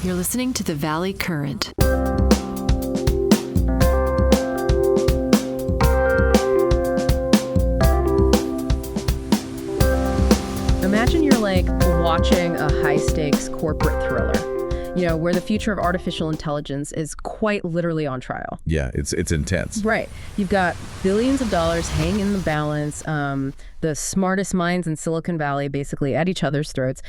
You're listening to the Valley Current. Imagine you're like watching a high-stakes corporate thriller, where the future of artificial intelligence is quite literally on trial. Yeah, it's intense. Right. You've got billions of dollars hanging in the balance, the smartest minds in Silicon Valley basically at each other's throats.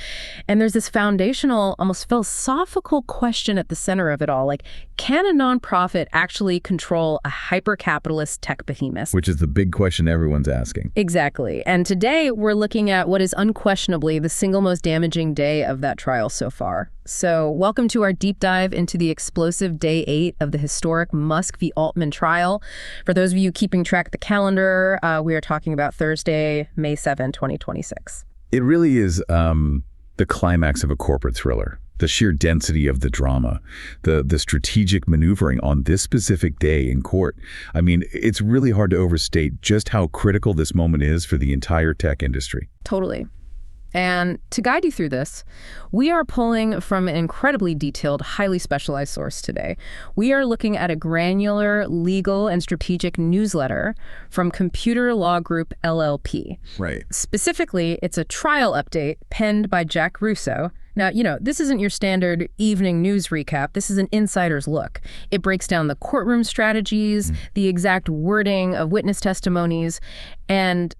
And there's this foundational, almost philosophical question at the center of it all. Like, can a nonprofit actually control a hyper-capitalist tech behemoth? Which is the big question everyone's asking. Exactly. And today we're looking at what is unquestionably the single most damaging day of that trial so far. So welcome to our deep dive into the explosive day 8 of the historic Musk v. Altman trial. For those of you keeping track of the calendar, we are talking about Thursday, May 7, 2026. It really is the climax of a corporate thriller. The sheer density of the drama, the strategic maneuvering on this specific day in court. I mean, it's really hard to overstate just how critical this moment is for the entire tech industry. Totally. And to guide you through this, we are pulling from an incredibly detailed, highly specialized source today. We are looking at a granular legal and strategic newsletter from Computer Law Group LLP. Right. Specifically, it's a trial update penned by Jack Russo. Now, this isn't your standard evening news recap. This is an insider's look. It breaks down the courtroom strategies, the exact wording of witness testimonies, and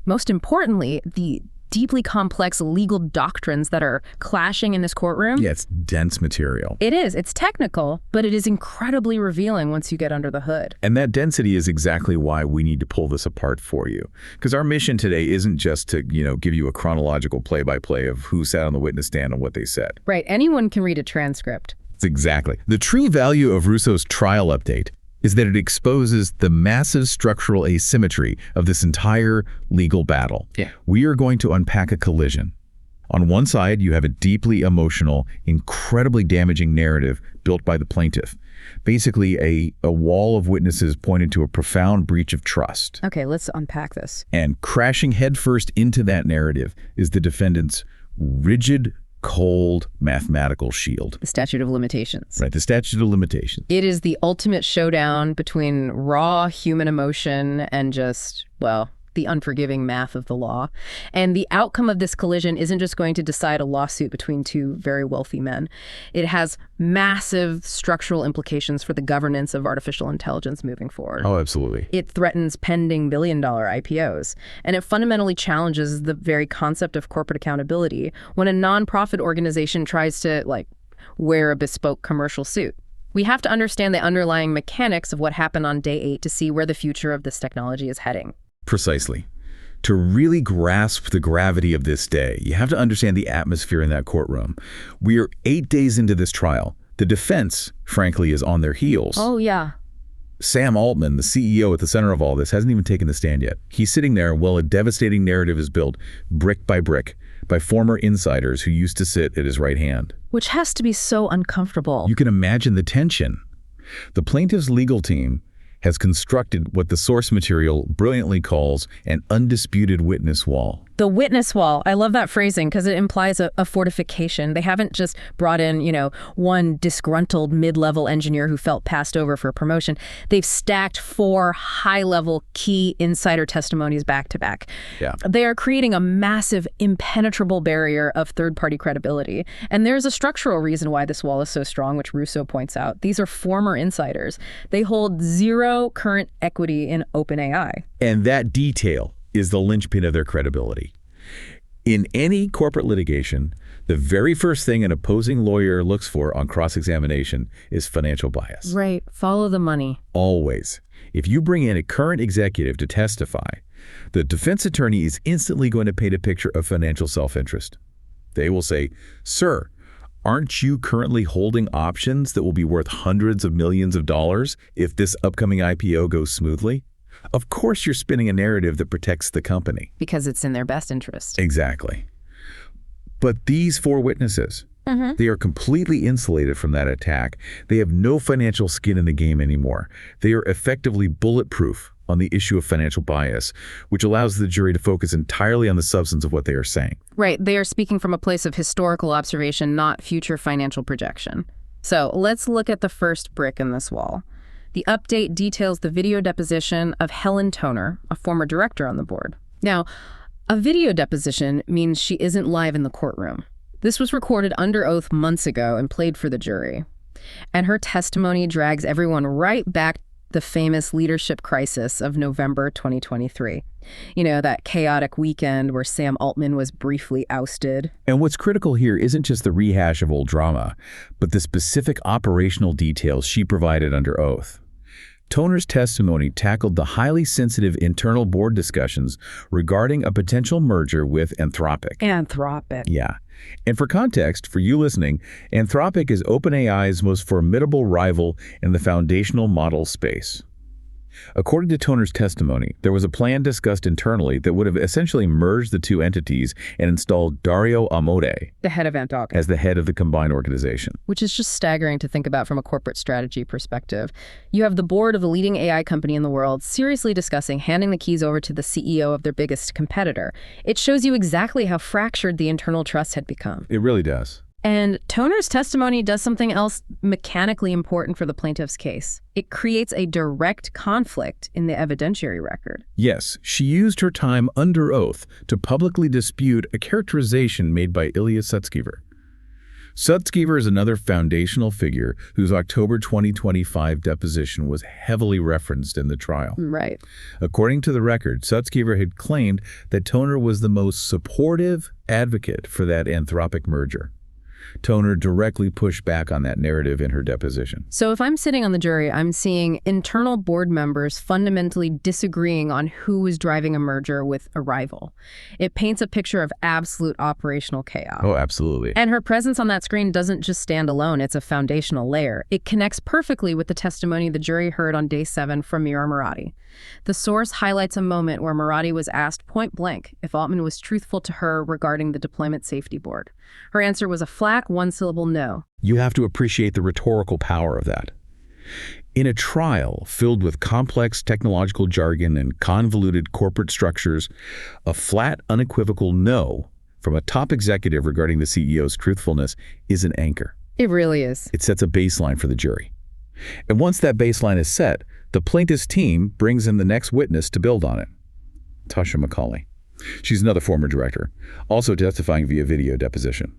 most importantly, the deeply complex legal doctrines that are clashing in this courtroom. Yeah, it's dense material. It is. It's technical, but it is incredibly revealing once you get under the hood. And that density is exactly why we need to pull this apart for you. Because our mission today isn't just to, give you a chronological play-by-play of who sat on the witness stand and what they said. Right. Anyone can read a transcript. Exactly. The true value of Russo's trial update is that it exposes the massive structural asymmetry of this entire legal battle. Yeah. We are going to unpack a collision. On one side, you have a deeply emotional, incredibly damaging narrative built by the plaintiff. Basically, a wall of witnesses pointed to a profound breach of trust. Okay, let's unpack this. And crashing headfirst into that narrative is the defendant's rigid, cold mathematical shield. The statute of limitations. Right, the statute of limitations. It is the ultimate showdown between raw human emotion and just, the unforgiving math of the law. And the outcome of this collision isn't just going to decide a lawsuit between two very wealthy men. It has massive structural implications for the governance of artificial intelligence moving forward. Oh, absolutely. It threatens pending billion-dollar IPOs. And it fundamentally challenges the very concept of corporate accountability when a nonprofit organization tries to, wear a bespoke commercial suit. We have to understand the underlying mechanics of what happened on day 8 to see where the future of this technology is heading. Precisely. To really grasp the gravity of this day, you have to understand the atmosphere in that courtroom. We are 8 days into this trial. The defense, frankly, is on their heels. Oh, yeah. Sam Altman, the CEO at the center of all this, hasn't even taken the stand yet. He's sitting there while a devastating narrative is built, brick by former insiders who used to sit at his right hand. Which has to be so uncomfortable. You can imagine the tension. The plaintiff's legal team has constructed what the source material brilliantly calls an undisputed witness wall. The witness wall. I love that phrasing because it implies a fortification. They haven't just brought in, one disgruntled mid-level engineer who felt passed over for a promotion. They've stacked 4 high-level key insider testimonies back to back. Yeah. They are creating a massive, impenetrable barrier of third-party credibility. And there's a structural reason why this wall is so strong, which Russo points out. These are former insiders. They hold 0 current equity in OpenAI. And that detail is the linchpin of their credibility. In any corporate litigation, the very first thing an opposing lawyer looks for on cross-examination is financial bias. Right. Follow the money. Always. If you bring in a current executive to testify, the defense attorney is instantly going to paint a picture of financial self-interest. They will say, "Sir, aren't you currently holding options that will be worth hundreds of millions of dollars if this upcoming IPO goes smoothly? Of course you're spinning a narrative that protects the company." Because it's in their best interest. Exactly. But these 4 witnesses, They are completely insulated from that attack. They have no financial skin in the game anymore. They are effectively bulletproof on the issue of financial bias, which allows the jury to focus entirely on the substance of what they are saying. Right. They are speaking from a place of historical observation, not future financial projection. So let's look at the first brick in this wall. The update details the video deposition of Helen Toner, a former director on the board. Now, a video deposition means she isn't live in the courtroom. This was recorded under oath months ago and played for the jury. And her testimony drags everyone right back to the famous leadership crisis of November 2023. You know, that chaotic weekend where Sam Altman was briefly ousted. And what's critical here isn't just the rehash of old drama, but the specific operational details she provided under oath. Toner's testimony tackled the highly sensitive internal board discussions regarding a potential merger with Anthropic. Anthropic. Yeah. And for context, for you listening, Anthropic is OpenAI's most formidable rival in the foundational model space. According to Toner's testimony, there was a plan discussed internally that would have essentially merged the two entities and installed Dario Amodei, The head of Anthropic, as the head of the combined organization. which is just staggering to think about from a corporate strategy perspective. You have the board of the leading AI company in the world seriously discussing handing the keys over to the CEO of their biggest competitor. It shows you exactly how fractured the internal trust had become. It really does. And Toner's testimony does something else mechanically important for the plaintiff's case. It creates a direct conflict in the evidentiary record. Yes, she used her time under oath to publicly dispute a characterization made by Ilya Sutskever. Sutskever is another foundational figure whose October 2025 deposition was heavily referenced in the trial. Right. According to the record, Sutskever had claimed that Toner was the most supportive advocate for that Anthropic merger. Toner directly pushed back on that narrative in her deposition. So if I'm sitting on the jury, I'm seeing internal board members fundamentally disagreeing on who is driving a merger with a rival. It paints a picture of absolute operational chaos. Oh, absolutely. And her presence on that screen doesn't just stand alone. It's a foundational layer. It connects perfectly with the testimony the jury heard on day 7 from Mira Murati. The source highlights a moment where Murati was asked point blank if Altman was truthful to her regarding the Deployment Safety Board. Her answer was a flat, one-syllable no. You have to appreciate the rhetorical power of that. In a trial filled with complex technological jargon and convoluted corporate structures, a flat, unequivocal no from a top executive regarding the CEO's truthfulness is an anchor. It really is. It sets a baseline for the jury. And once that baseline is set, the plaintiff's team brings in the next witness to build on it. Tasha McCauley. She's another former director, also testifying via video deposition.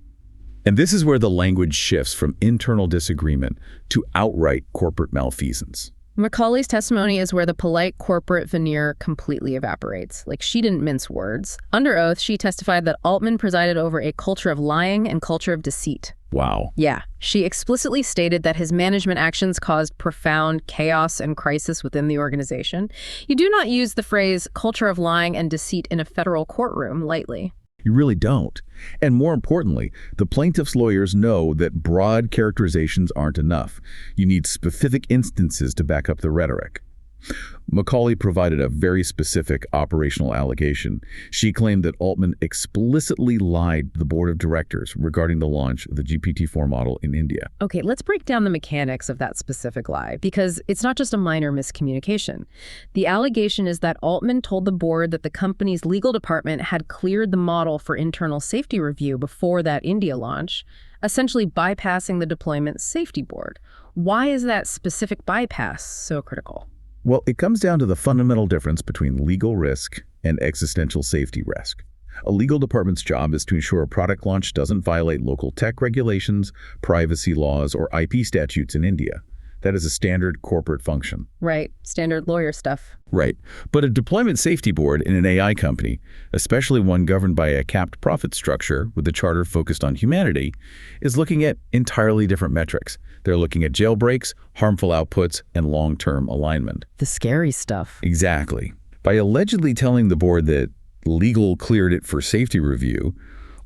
And this is where the language shifts from internal disagreement to outright corporate malfeasance. Macaulay's testimony is where the polite corporate veneer completely evaporates. Like, she didn't mince words. Under oath, she testified that Altman presided over a culture of lying and culture of deceit. Wow. Yeah. She explicitly stated that his management actions caused profound chaos and crisis within the organization. You do not use the phrase culture of lying and deceit in a federal courtroom lightly. You really don't. And more importantly, the plaintiff's lawyers know that broad characterizations aren't enough. You need specific instances to back up the rhetoric. McCauley provided a very specific operational allegation. She claimed that Altman explicitly lied to the board of directors regarding the launch of the GPT-4 model in India. Okay, let's break down the mechanics of that specific lie, because it's not just a minor miscommunication. The allegation is that Altman told the board that the company's legal department had cleared the model for internal safety review before that India launch, essentially bypassing the deployment safety board. Why is that specific bypass so critical? Well, it comes down to the fundamental difference between legal risk and existential safety risk. A legal department's job is to ensure a product launch doesn't violate local tech regulations, privacy laws, or IP statutes in India. That is a standard corporate function. Right, standard lawyer stuff. Right. But a deployment safety board in an AI company, especially one governed by a capped profit structure with a charter focused on humanity, is looking at entirely different metrics. They're looking at jailbreaks, harmful outputs, and long-term alignment. The scary stuff. Exactly. By allegedly telling the board that legal cleared it for safety review,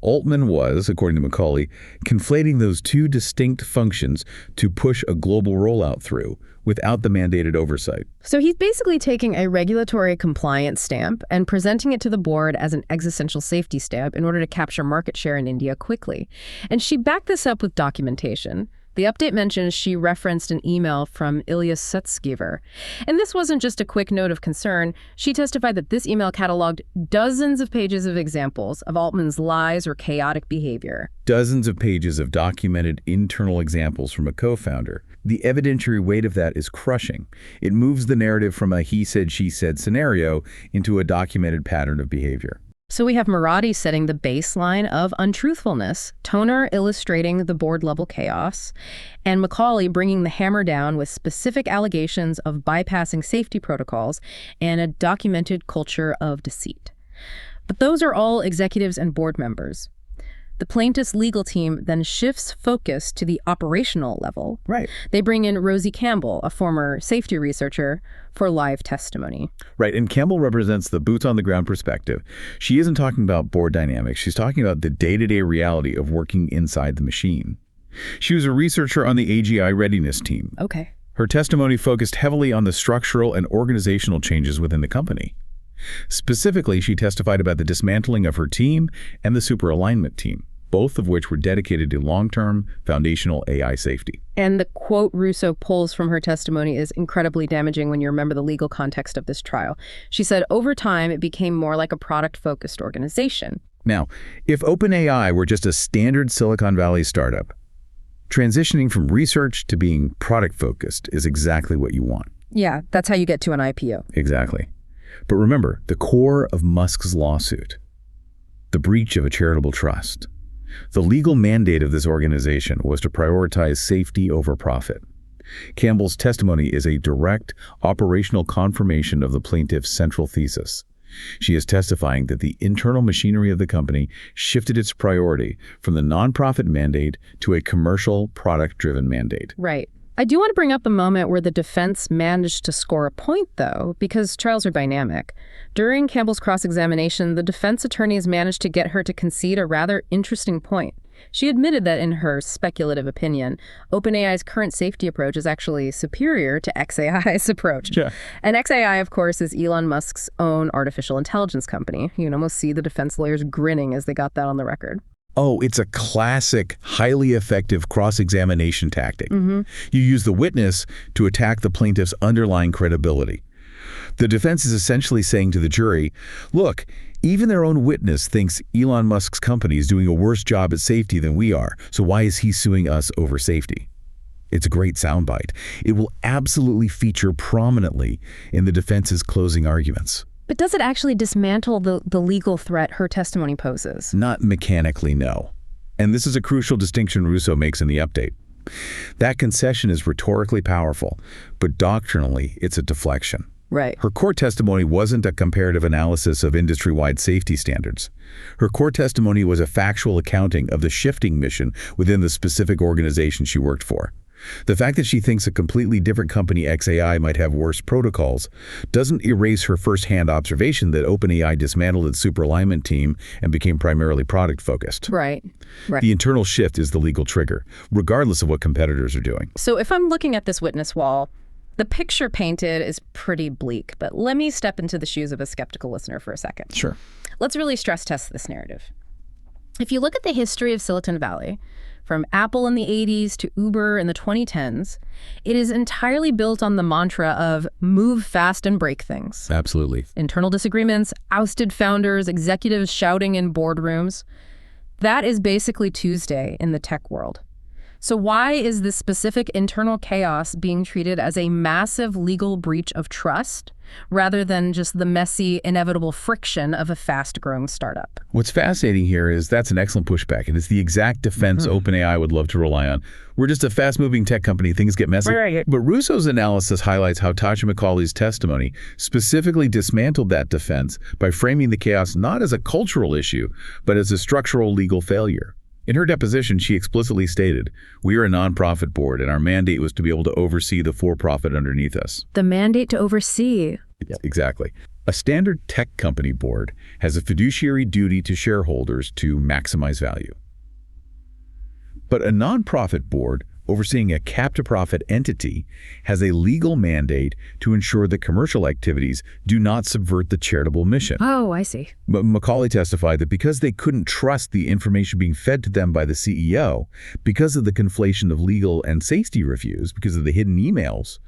Altman was, according to Macaulay, conflating those two distinct functions to push a global rollout through without the mandated oversight. So he's basically taking a regulatory compliance stamp and presenting it to the board as an existential safety stamp in order to capture market share in India quickly. And she backed this up with documentation. The update mentions she referenced an email from Ilya Sutskever. And this wasn't just a quick note of concern. She testified that this email cataloged dozens of pages of examples of Altman's lies or chaotic behavior. Dozens of pages of documented internal examples from a co-founder. The evidentiary weight of that is crushing. It moves the narrative from a he said, she said scenario into a documented pattern of behavior. So we have Marathi setting the baseline of untruthfulness, Toner illustrating the board-level chaos, and Macaulay bringing the hammer down with specific allegations of bypassing safety protocols and a documented culture of deceit. But those are all executives and board members. The plaintiff's legal team then shifts focus to the operational level. Right. They bring in Rosie Campbell, a former safety researcher, for live testimony. Right, and Campbell represents the boots-on-the-ground perspective. She isn't talking about board dynamics. She's talking about the day-to-day reality of working inside the machine. She was a researcher on the AGI readiness team. Okay. Her testimony focused heavily on the structural and organizational changes within the company. Specifically, she testified about the dismantling of her team and the super-alignment team, both of which were dedicated to long-term foundational AI safety. And the quote Russo pulls from her testimony is incredibly damaging when you remember the legal context of this trial. She said, over time, it became more like a product-focused organization. Now, if OpenAI were just a standard Silicon Valley startup, transitioning from research to being product-focused is exactly what you want. Yeah, that's how you get to an IPO. Exactly. But remember, the core of Musk's lawsuit, the breach of a charitable trust. The legal mandate of this organization was to prioritize safety over profit. Campbell's testimony is a direct operational confirmation of the plaintiff's central thesis. She is testifying that the internal machinery of the company shifted its priority from the nonprofit mandate to a commercial product-driven mandate. Right. I do want to bring up the moment where the defense managed to score a point, though, because trials are dynamic. During Campbell's cross-examination, the defense attorneys managed to get her to concede a rather interesting point. She admitted that in her speculative opinion, OpenAI's current safety approach is actually superior to xAI's approach. Yeah. And xAI, of course, is Elon Musk's own artificial intelligence company. You can almost see the defense lawyers grinning as they got that on the record. Oh, it's a classic, highly effective cross-examination tactic. You use the witness to attack the plaintiff's underlying credibility. The defense is essentially saying to the jury, look, even their own witness thinks Elon Musk's company is doing a worse job at safety than we are, so why is he suing us over safety? It's a great soundbite. It will absolutely feature prominently in the defense's closing arguments. But does it actually dismantle the legal threat her testimony poses? Not mechanically, no. And this is a crucial distinction Russo makes in the update. That concession is rhetorically powerful, but doctrinally, it's a deflection. Right. Her court testimony wasn't a comparative analysis of industry-wide safety standards. Her court testimony was a factual accounting of the shifting mission within the specific organization she worked for. The fact that she thinks a completely different company, xAI, might have worse protocols doesn't erase her first-hand observation that OpenAI dismantled its super-alignment team and became primarily product-focused. Right. The internal shift is the legal trigger, regardless of what competitors are doing. So if I'm looking at this witness wall, the picture painted is pretty bleak, but let me step into the shoes of a skeptical listener for a second. Sure. Let's really stress test this narrative. If you look at the history of Silicon Valley, from Apple in the 80s to Uber in the 2010s, it is entirely built on the mantra of move fast and break things. Absolutely. Internal disagreements, ousted founders, executives shouting in boardrooms. That is basically Tuesday in the tech world. So why is this specific internal chaos being treated as a massive legal breach of trust rather than just the messy, inevitable friction of a fast-growing startup? What's fascinating here is that's an excellent pushback, and it's the exact defense OpenAI would love to rely on. We're just a fast-moving tech company. Things get messy. Right. But Russo's analysis highlights how Tasha Macaulay's testimony specifically dismantled that defense by framing the chaos not as a cultural issue, but as a structural legal failure. In her deposition, she explicitly stated, "We are a nonprofit board, and our mandate was to be able to oversee the for-profit underneath us." The mandate to oversee. Yeah, exactly. A standard tech company board has a fiduciary duty to shareholders to maximize value. But a nonprofit board overseeing a cap-to-profit entity has a legal mandate to ensure that commercial activities do not subvert the charitable mission. Oh, I see. But Macaulay testified that because they couldn't trust the information being fed to them by the CEO, because of the conflation of legal and safety reviews, because of the hidden emails,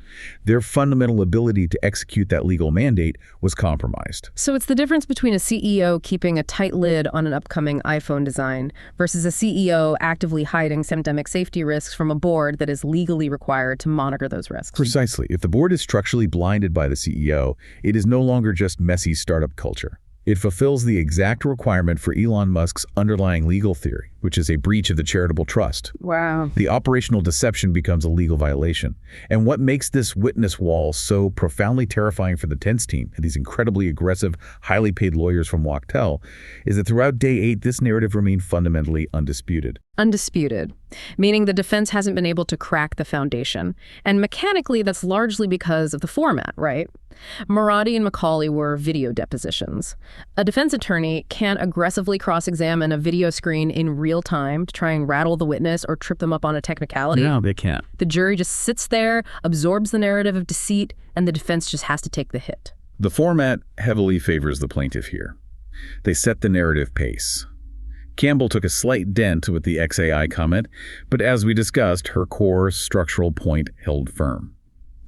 their fundamental ability to execute that legal mandate was compromised. So it's the difference between a CEO keeping a tight lid on an upcoming iPhone design versus a CEO actively hiding systemic safety risks from a board that is legally required to monitor those risks. Precisely. If the board is structurally blinded by the CEO, it is no longer just messy startup culture. It fulfills the exact requirement for Elon Musk's underlying legal theory, which is a breach of the charitable trust. Wow. The operational deception becomes a legal violation. And what makes this witness wall so profoundly terrifying for the Tense team, and these incredibly aggressive, highly paid lawyers from Wachtell, is that throughout day 8, this narrative remained fundamentally undisputed. Undisputed, meaning the defense hasn't been able to crack the foundation. And mechanically, that's largely because of the format, right? Maradi and Macaulay were video depositions. A defense attorney can't aggressively cross-examine a video screen in real time to try and rattle the witness or trip them up on a technicality. No, they can't. The jury just sits there, absorbs the narrative of deceit, and the defense just has to take the hit. The format heavily favors the plaintiff here. They set the narrative pace. Campbell took a slight dent with the XAI comment, but as we discussed, her core structural point held firm.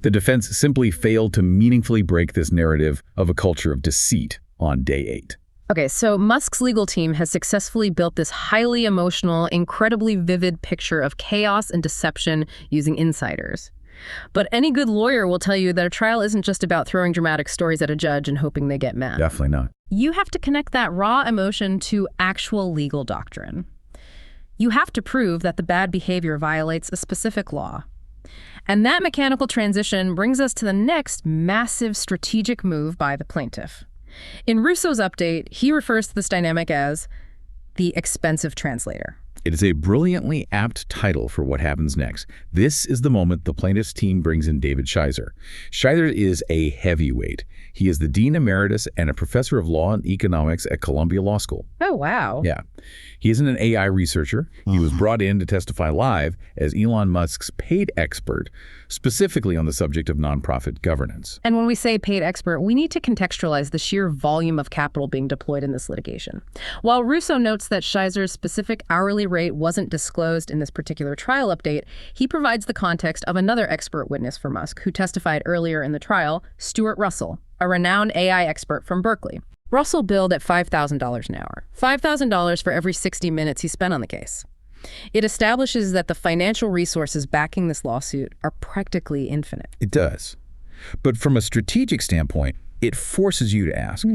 The defense simply failed to meaningfully break this narrative of a culture of deceit on day 8. Okay, so Musk's legal team has successfully built this highly emotional, incredibly vivid picture of chaos and deception using insiders. But any good lawyer will tell you that a trial isn't just about throwing dramatic stories at a judge and hoping they get mad. Definitely not. You have to connect that raw emotion to actual legal doctrine. You have to prove that the bad behavior violates a specific law. And that mechanical transition brings us to the next massive strategic move by the plaintiff. In Russo's update, he refers to this dynamic as the expensive translator. It is a brilliantly apt title for what happens next. This is the moment the plaintiff's team brings in David Scheiser. Scheiser is a heavyweight. He is the Dean Emeritus and a professor of law and economics at Columbia Law School. Oh, wow. Yeah. He isn't an AI researcher. He was brought in to testify live as Elon Musk's paid expert, specifically on the subject of nonprofit governance. And when we say paid expert, we need to contextualize the sheer volume of capital being deployed in this litigation. While Russo notes that Scheiser's specific hourly rate wasn't disclosed in this particular trial update, he provides the context of another expert witness for Musk who testified earlier in the trial, Stuart Russell, a renowned AI expert from Berkeley. Russell billed at $5,000 an hour, $5,000 for every 60 minutes he spent on the case. It establishes that the financial resources backing this lawsuit are practically infinite. It does. But from a strategic standpoint, it forces you to ask,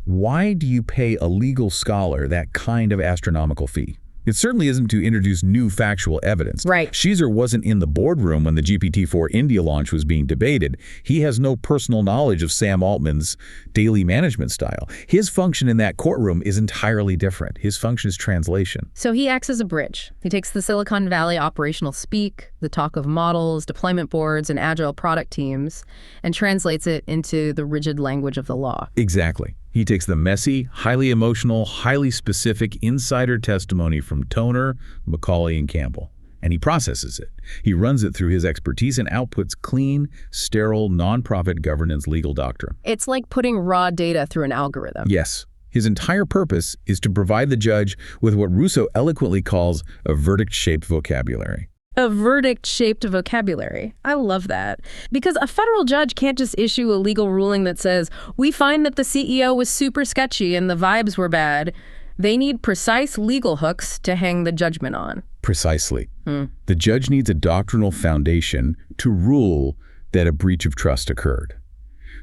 why do you pay a legal scholar that kind of astronomical fee? It certainly isn't to introduce new factual evidence. Right. Scheiser wasn't in the boardroom when the GPT-4 India launch was being debated. He has no personal knowledge of Sam Altman's daily management style. His function in that courtroom is entirely different. His function is translation. So he acts as a bridge. He takes the Silicon Valley operational speak, the talk of models, deployment boards, and agile product teams, and translates it into the rigid language of the law. Exactly. He takes the messy, highly emotional, highly specific insider testimony from Toner, Macaulay, and Campbell, and he processes it. He runs it through his expertise and outputs clean, sterile, nonprofit governance legal doctrine. It's like putting raw data through an algorithm. Yes. His entire purpose is to provide the judge with what Russo eloquently calls a verdict-shaped vocabulary. A verdict-shaped vocabulary. I love that. Because a federal judge can't just issue a legal ruling that says, we find that the CEO was super sketchy and the vibes were bad. They need precise legal hooks to hang the judgment on. Precisely. The judge needs a doctrinal foundation to rule that a breach of trust occurred.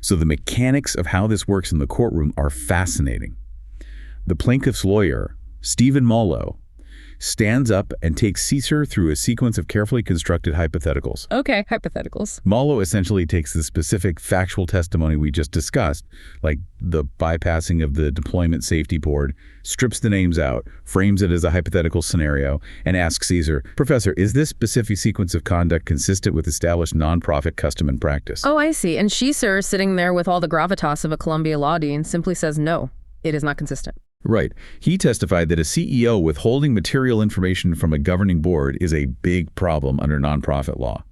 So the mechanics of how this works in the courtroom are fascinating. The plaintiff's lawyer, Stephen Mollo, stands up and takes Caesar through a sequence of carefully constructed hypotheticals. Okay, hypotheticals. Mallo essentially takes the specific factual testimony we just discussed, like the bypassing of the deployment safety board, strips the names out, frames it as a hypothetical scenario, and asks Caesar, Professor, is this specific sequence of conduct consistent with established nonprofit custom and practice? Oh, I see. And Caesar, sitting there with all the gravitas of a Columbia law dean, simply says no, it is not consistent. Right. He testified that a CEO withholding material information from a governing board is a big problem under nonprofit law.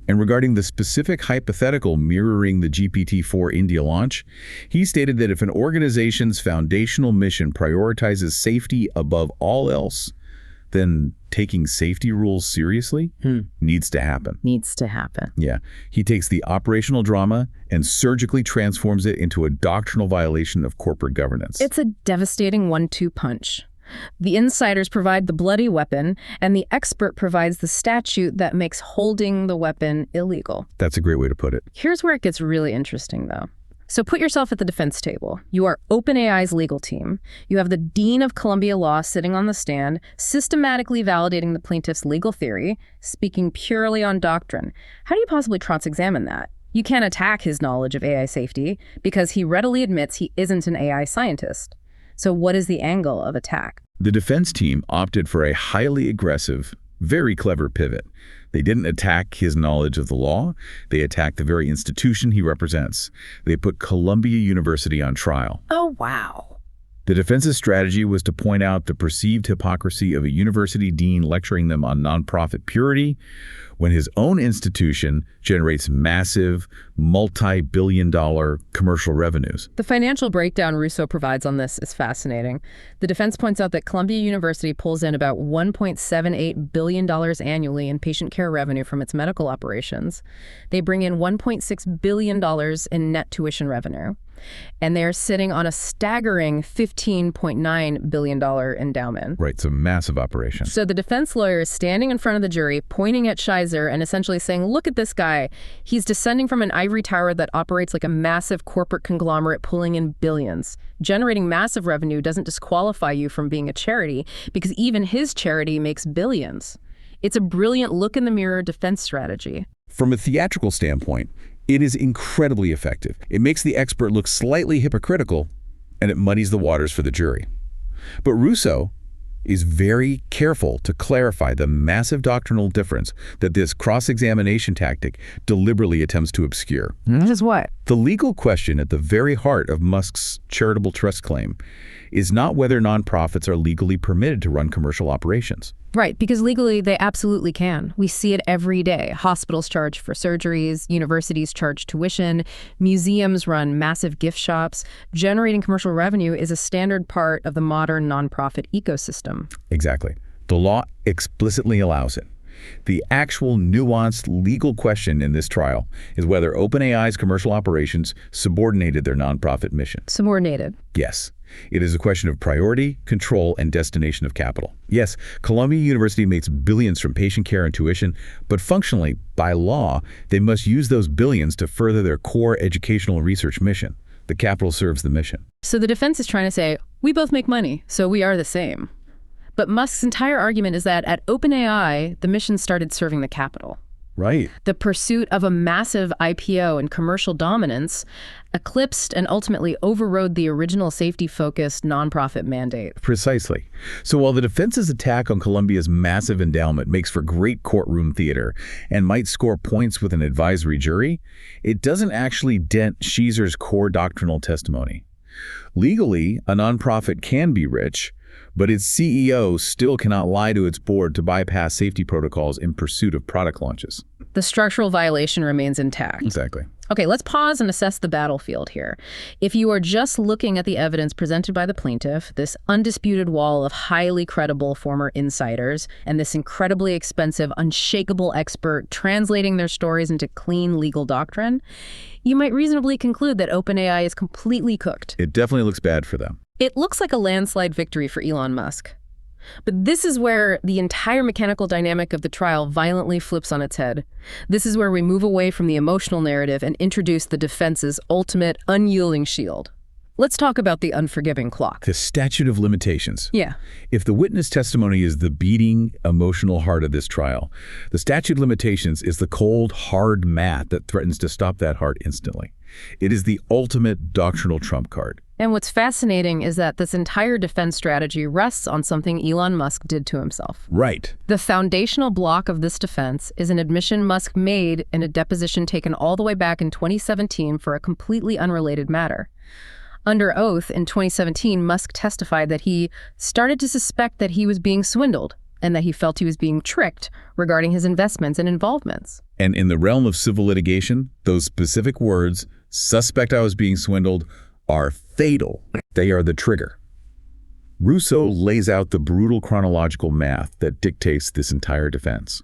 And regarding the specific hypothetical mirroring the GPT-4 India launch, he stated that if an organization's foundational mission prioritizes safety above all else, then taking safety rules seriously needs to happen. Needs to happen. Yeah. He takes the operational drama and surgically transforms it into a doctrinal violation of corporate governance. It's a devastating 1-2 punch. The insiders provide the bloody weapon, and the expert provides the statute that makes holding the weapon illegal. That's a great way to put it. Here's where it gets really interesting, though. So put yourself at the defense table. You are OpenAI's legal team. You have the dean of Columbia Law sitting on the stand, systematically validating the plaintiff's legal theory, speaking purely on doctrine. How do you possibly cross-examine that? You can't attack his knowledge of AI safety because he readily admits he isn't an AI scientist. So what is the angle of attack? The defense team opted for a highly aggressive, very clever pivot. They didn't attack his knowledge of the law. They attacked the very institution he represents. They put Columbia University on trial. Oh, wow. The defense's strategy was to point out the perceived hypocrisy of a university dean lecturing them on nonprofit purity when his own institution generates massive, multi-billion-dollar commercial revenues. The financial breakdown Russo provides on this is fascinating. The defense points out that Columbia University pulls in about $1.78 billion annually in patient care revenue from its medical operations. They bring in $1.6 billion in net tuition revenue. And they're sitting on a staggering $15.9 billion endowment. Right, it's a massive operation. So the defense lawyer is standing in front of the jury, pointing at Scheiser and essentially saying, look at this guy. He's descending from an ivory tower that operates like a massive corporate conglomerate pulling in billions. Generating massive revenue doesn't disqualify you from being a charity because even his charity makes billions. It's a brilliant look-in-the-mirror defense strategy. From a theatrical standpoint, it is incredibly effective. It makes the expert look slightly hypocritical, and it muddies the waters for the jury. But Russo is very careful to clarify the massive doctrinal difference that this cross-examination tactic deliberately attempts to obscure. That is what? The legal question at the very heart of Musk's charitable trust claim is not whether nonprofits are legally permitted to run commercial operations. Right, because legally they absolutely can. We see it every day. Hospitals charge for surgeries, universities charge tuition, museums run massive gift shops. Generating commercial revenue is a standard part of the modern nonprofit ecosystem. Exactly. The law explicitly allows it. The actual nuanced legal question in this trial is whether OpenAI's commercial operations subordinated their nonprofit mission. Subordinated. Yes. It is a question of priority, control, and destination of capital. Yes, Columbia University makes billions from patient care and tuition, but functionally, by law, they must use those billions to further their core educational and research mission. The capital serves the mission. So the defense is trying to say, we both make money, so we are the same. But Musk's entire argument is that at OpenAI, the mission started serving the capital. Right. The pursuit of a massive IPO and commercial dominance eclipsed and ultimately overrode the original safety-focused nonprofit mandate. Precisely. So while the defense's attack on Columbia's massive endowment makes for great courtroom theater and might score points with an advisory jury, it doesn't actually dent Scheiser's core doctrinal testimony. Legally, a nonprofit can be rich, but its CEO still cannot lie to its board to bypass safety protocols in pursuit of product launches. The structural violation remains intact. Exactly. Okay, let's pause and assess the battlefield here. If you are just looking at the evidence presented by the plaintiff, this undisputed wall of highly credible former insiders, and this incredibly expensive, unshakable expert translating their stories into clean legal doctrine, you might reasonably conclude that OpenAI is completely cooked. It definitely looks bad for them. It looks like a landslide victory for Elon Musk. But this is where the entire mechanical dynamic of the trial violently flips on its head. This is where we move away from the emotional narrative and introduce the defense's ultimate unyielding shield. Let's talk about the unforgiving clock. The statute of limitations. Yeah. If the witness testimony is the beating, emotional heart of this trial, the statute of limitations is the cold, hard math that threatens to stop that heart instantly. It is the ultimate doctrinal trump card. And what's fascinating is that this entire defense strategy rests on something Elon Musk did to himself. Right. The foundational block of this defense is an admission Musk made in a deposition taken all the way back in 2017 for a completely unrelated matter. Under oath in 2017, Musk testified that he started to suspect that he was being swindled and that he felt he was being tricked regarding his investments and involvements. And in the realm of civil litigation, those specific words, suspect I was being swindled, are fatal. They are the trigger. Russo lays out the brutal chronological math that dictates this entire defense.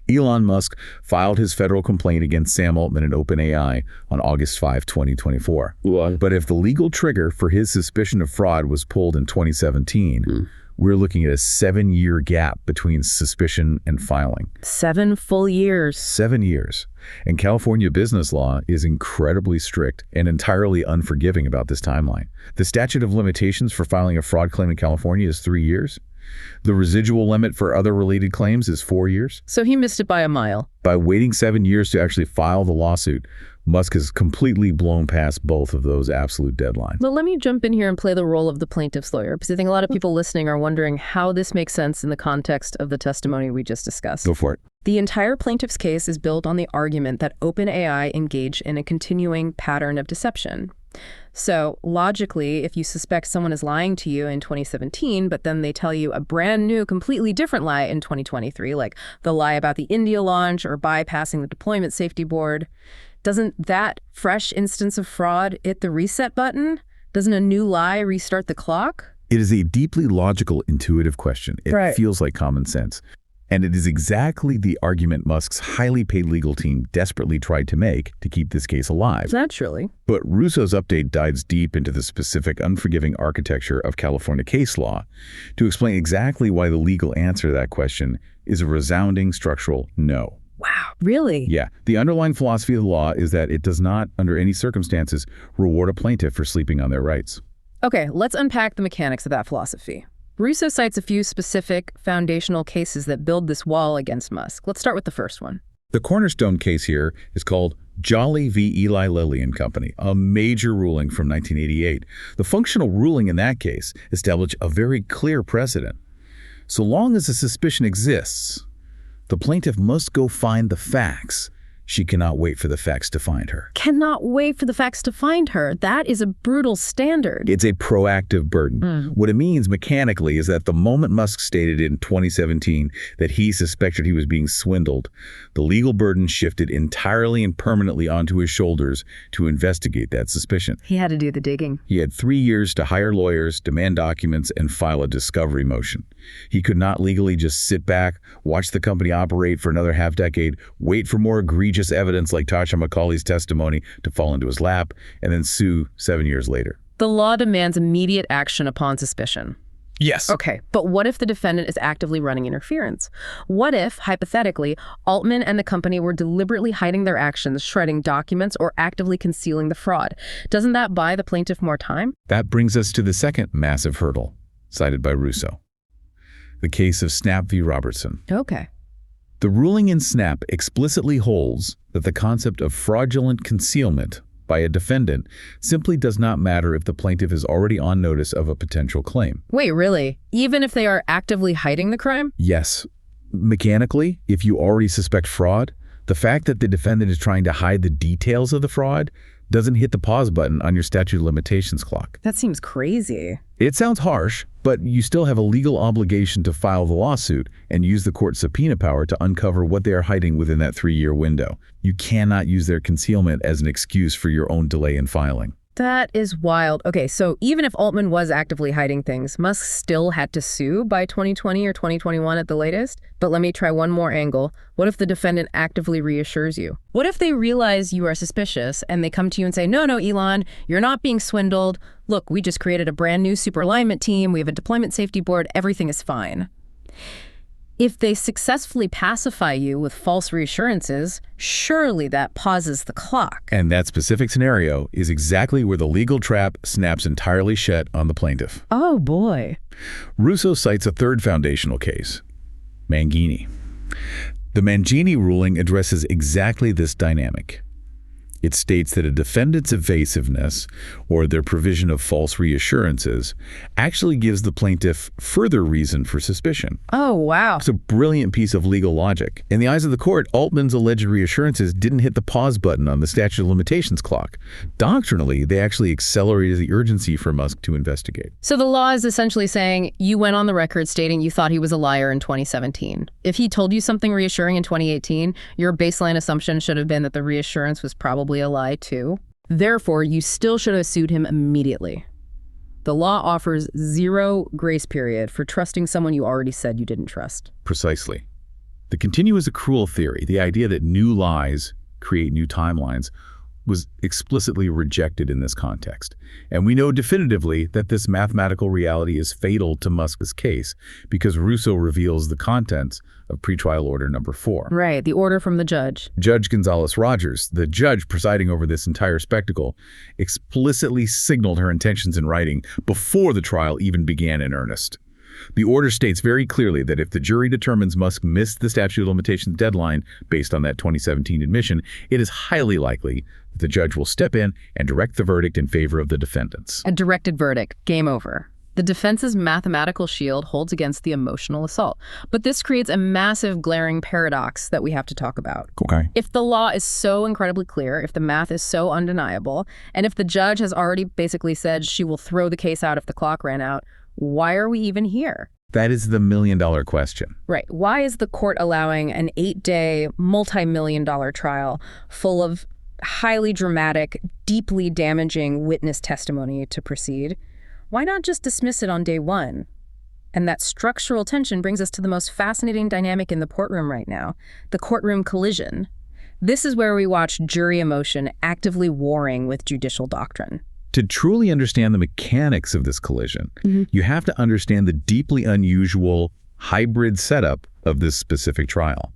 Elon Musk filed his federal complaint against Sam Altman and OpenAI on August 5, 2024. But if the legal trigger for his suspicion of fraud was pulled in 2017, we're looking at a 7-year gap between suspicion and filing. 7 full years. 7 years. And California business law is incredibly strict and entirely unforgiving about this timeline. The statute of limitations for filing a fraud claim in California is 3 years. The residual limit for other related claims is 4 years. So he missed it by a mile. By waiting 7 years to actually file the lawsuit, Musk has completely blown past both of those absolute deadlines. But let me jump in here and play the role of the plaintiff's lawyer, because I think a lot of people listening are wondering how this makes sense in the context of the testimony we just discussed. Go for it. The entire plaintiff's case is built on the argument that OpenAI engaged in a continuing pattern of deception. So logically, if you suspect someone is lying to you in 2017, but then they tell you a brand new, completely different lie in 2023, like the lie about the India launch or bypassing the deployment safety board, doesn't that fresh instance of fraud hit the reset button? Doesn't a new lie restart the clock? It is a deeply logical, intuitive question. It feels like common sense. And it is exactly the argument Musk's highly paid legal team desperately tried to make to keep this case alive. Naturally. But Russo's update dives deep into the specific unforgiving architecture of California case law to explain exactly why the legal answer to that question is a resounding structural no. Wow, really? Yeah. The underlying philosophy of the law is that it does not, under any circumstances, reward a plaintiff for sleeping on their rights. Okay, let's unpack the mechanics of that philosophy. Russo cites a few specific foundational cases that build this wall against Musk. Let's start with the first one. The cornerstone case here is called Jolly v. Eli Lilly and Company, a major ruling from 1988. The functional ruling in that case established a very clear precedent. So long as a suspicion exists, the plaintiff must go find the facts. She cannot wait for the facts to find her. Cannot wait for the facts to find her. That is a brutal standard. It's a proactive burden. What it means mechanically is that the moment Musk stated in 2017 that he suspected he was being swindled, the legal burden shifted entirely and permanently onto his shoulders to investigate that suspicion. He had to do the digging. He had 3 years to hire lawyers, demand documents, and file a discovery motion. He could not legally just sit back, watch the company operate for another half-decade, wait for more egregious evidence like Tasha McCauley's testimony to fall into his lap, and then sue 7 years later. The law demands immediate action upon suspicion. Yes. Okay, but what if the defendant is actively running interference? What if, hypothetically, Altman and the company were deliberately hiding their actions, shredding documents, or actively concealing the fraud? Doesn't that buy the plaintiff more time? That brings us to the second massive hurdle, cited by Russo. The case of Snap v. Robertson. Okay. The ruling in Snap explicitly holds that the concept of fraudulent concealment by a defendant simply does not matter if the plaintiff is already on notice of a potential claim. Wait, really? Even if they are actively hiding the crime? Yes. Mechanically, if you already suspect fraud, the fact that the defendant is trying to hide the details of the fraud doesn't hit the pause button on your statute of limitations clock. That seems crazy. It sounds harsh, but you still have a legal obligation to file the lawsuit and use the court's subpoena power to uncover what they are hiding within that 3-year window. You cannot use their concealment as an excuse for your own delay in filing. That is wild. Okay, so even if Altman was actively hiding things, Musk still had to sue by 2020 or 2021 at the latest? But let me try one more angle. What if the defendant actively reassures you? What if they realize you are suspicious and they come to you and say, no, Elon, you're not being swindled. Look, we just created a brand new super alignment team. We have a deployment safety board. Everything is fine. If they successfully pacify you with false reassurances, surely that pauses the clock. And that specific scenario is exactly where the legal trap snaps entirely shut on the plaintiff. Oh, boy. Russo cites a third foundational case, Mangini. The Mangini ruling addresses exactly this dynamic. It states that a defendant's evasiveness or their provision of false reassurances actually gives the plaintiff further reason for suspicion. Oh, wow. It's a brilliant piece of legal logic. In the eyes of the court, Altman's alleged reassurances didn't hit the pause button on the statute of limitations clock. Doctrinally, they actually accelerated the urgency for Musk to investigate. So the law is essentially saying you went on the record stating you thought he was a liar in 2017. If he told you something reassuring in 2018, your baseline assumption should have been that the reassurance was probably a lie too. Therefore, you still should have sued him immediately. The law offers zero grace period for trusting someone you already said you didn't trust. Precisely. The continuous accrual theory, the idea that new lies create new timelines, was explicitly rejected in this context. And we know definitively that this mathematical reality is fatal to Musk's case because Russo reveals the contents of pretrial order number 4. Right, the order from the judge. Judge Gonzalez-Rogers, the judge presiding over this entire spectacle, explicitly signaled her intentions in writing before the trial even began in earnest. The order states very clearly that if the jury determines Musk missed the statute of limitations deadline based on that 2017 admission, it is highly likely that the judge will step in and direct the verdict in favor of the defendants. A directed verdict. Game over. The defense's mathematical shield holds against the emotional assault. But this creates a massive glaring paradox that we have to talk about. Okay. If the law is so incredibly clear, if the math is so undeniable, and if the judge has already basically said she will throw the case out if the clock ran out, why are we even here? That is the million-dollar question. Right. Why is the court allowing an 8-day, multi-million-dollar trial full of highly dramatic, deeply damaging witness testimony to proceed? Why not just dismiss it on day one? And that structural tension brings us to the most fascinating dynamic in the courtroom right now, the courtroom collision. This is where we watch jury emotion actively warring with judicial doctrine. To truly understand the mechanics of this collision, you have to understand the deeply unusual hybrid setup of this specific trial.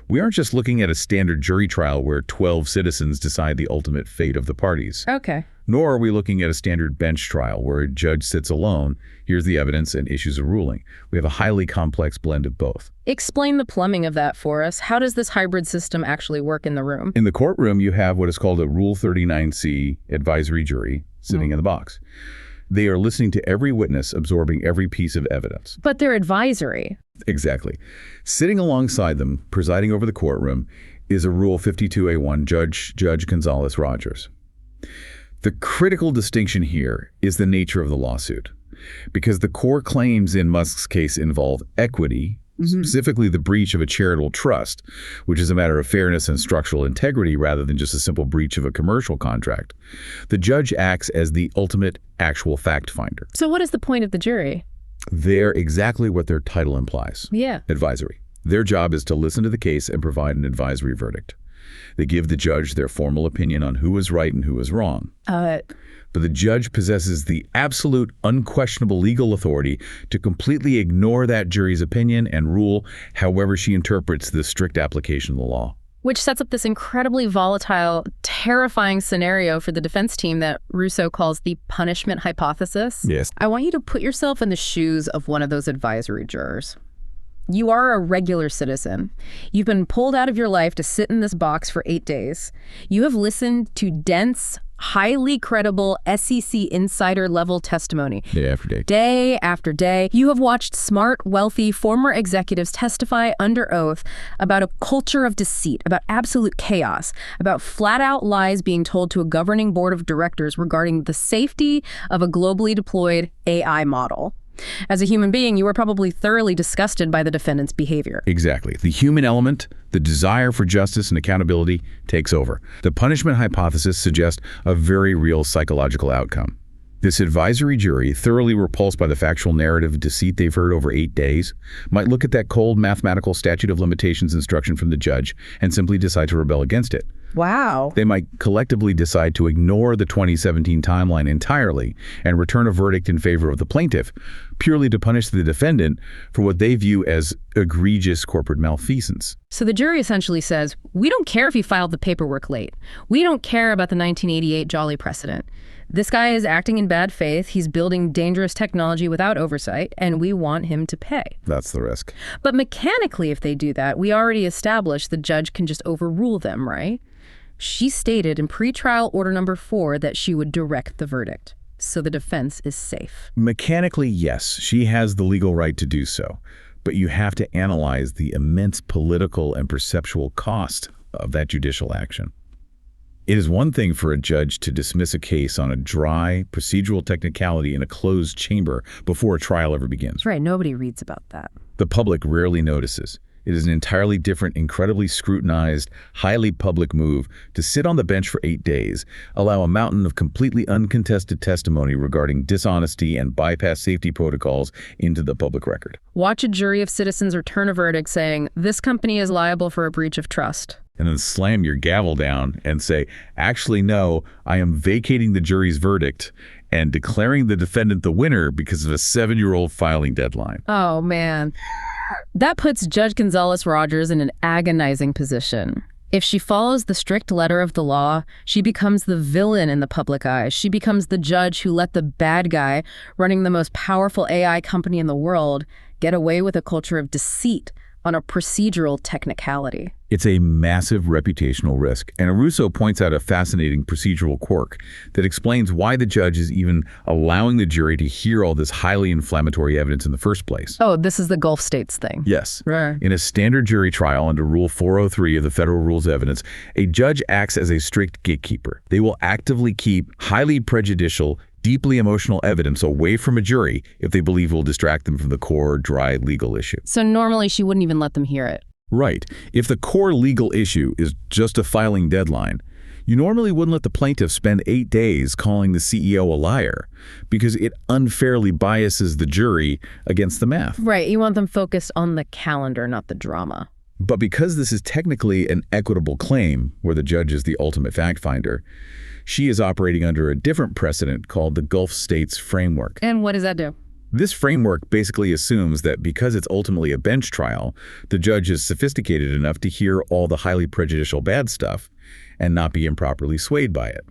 We aren't just looking at a standard jury trial where 12 citizens decide the ultimate fate of the parties. Okay. Nor are we looking at a standard bench trial where a judge sits alone, hears the evidence, and issues a ruling. We have a highly complex blend of both. Explain the plumbing of that for us. How does this hybrid system actually work in the room? In the courtroom, you have what is called a Rule 39C advisory jury sitting in the box. They are listening to every witness, absorbing every piece of evidence. But they're advisory. Exactly. Sitting alongside them, presiding over the courtroom, is a Rule 52A1 Judge Gonzalez-Rogers. The critical distinction here is the nature of the lawsuit, because the core claims in Musk's case involve equity, specifically the breach of a charitable trust, which is a matter of fairness and structural integrity rather than just a simple breach of a commercial contract. The judge acts as the ultimate actual fact finder. So what is the point of the jury? They're exactly what their title implies. Yeah. Advisory. Their job is to listen to the case and provide an advisory verdict. They give the judge their formal opinion on who was right and who was wrong. But the judge possesses the absolute, unquestionable legal authority to completely ignore that jury's opinion and rule however she interprets the strict application of the law. Which sets up this incredibly volatile, terrifying scenario for the defense team that Russo calls the punishment hypothesis. Yes. I want you to put yourself in the shoes of one of those advisory jurors. You are a regular citizen. You've been pulled out of your life to sit in this box for 8 days. You have listened to dense, highly credible SEC insider-level testimony. Day after day. Day after day. You have watched smart, wealthy, former executives testify under oath about a culture of deceit, about absolute chaos, about flat-out lies being told to a governing board of directors regarding the safety of a globally deployed AI model. As a human being, you are probably thoroughly disgusted by the defendant's behavior. Exactly. The human element, the desire for justice and accountability, takes over. The punishment hypothesis suggests a very real psychological outcome. This advisory jury, thoroughly repulsed by the factual narrative of deceit they've heard over 8 days, might look at that cold mathematical statute of limitations instruction from the judge and simply decide to rebel against it. Wow. They might collectively decide to ignore the 2017 timeline entirely and return a verdict in favor of the plaintiff, purely to punish the defendant for what they view as egregious corporate malfeasance. So the jury essentially says, we don't care if he filed the paperwork late. We don't care about the 1988 Jolly precedent. This guy is acting in bad faith. He's building dangerous technology without oversight, and we want him to pay. That's the risk. But mechanically, if they do that, we already established the judge can just overrule them, right? She stated in pretrial order number 4 that she would direct the verdict. So the defense is safe. Mechanically, yes, she has the legal right to do so. But you have to analyze the immense political and perceptual cost of that judicial action. It is one thing for a judge to dismiss a case on a dry, procedural technicality in a closed chamber before a trial ever begins. Right, nobody reads about that. The public rarely notices. It is an entirely different, incredibly scrutinized, highly public move to sit on the bench for 8 days, allow a mountain of completely uncontested testimony regarding dishonesty and bypass safety protocols into the public record. Watch a jury of citizens return a verdict saying, this company is liable for a breach of trust. And then slam your gavel down and say, actually, no, I am vacating the jury's verdict and declaring the defendant the winner because of a 7-year-old filing deadline. Oh, man. That puts Judge Gonzalez-Rogers in an agonizing position. If she follows the strict letter of the law, she becomes the villain in the public eye. She becomes the judge who let the bad guy running the most powerful AI company in the world get away with a culture of deceit on a procedural technicality. It's a massive reputational risk, and Russo points out a fascinating procedural quirk that explains why the judge is even allowing the jury to hear all this highly inflammatory evidence in the first place. Oh, this is the Gulf States thing. Yes. Right. In a standard jury trial under Rule 403 of the Federal Rules of Evidence, a judge acts as a strict gatekeeper. They will actively keep highly prejudicial, deeply emotional evidence away from a jury if they believe it will distract them from the core, dry legal issue. So normally she wouldn't even let them hear it. Right. If the core legal issue is just a filing deadline, you normally wouldn't let the plaintiff spend 8 days calling the CEO a liar because it unfairly biases the jury against the math. Right. You want them focused on the calendar, not the drama. But because this is technically an equitable claim where the judge is the ultimate fact finder, she is operating under a different precedent called the Gulf States Framework. And what does that do? This framework basically assumes that because it's ultimately a bench trial, the judge is sophisticated enough to hear all the highly prejudicial bad stuff and not be improperly swayed by it.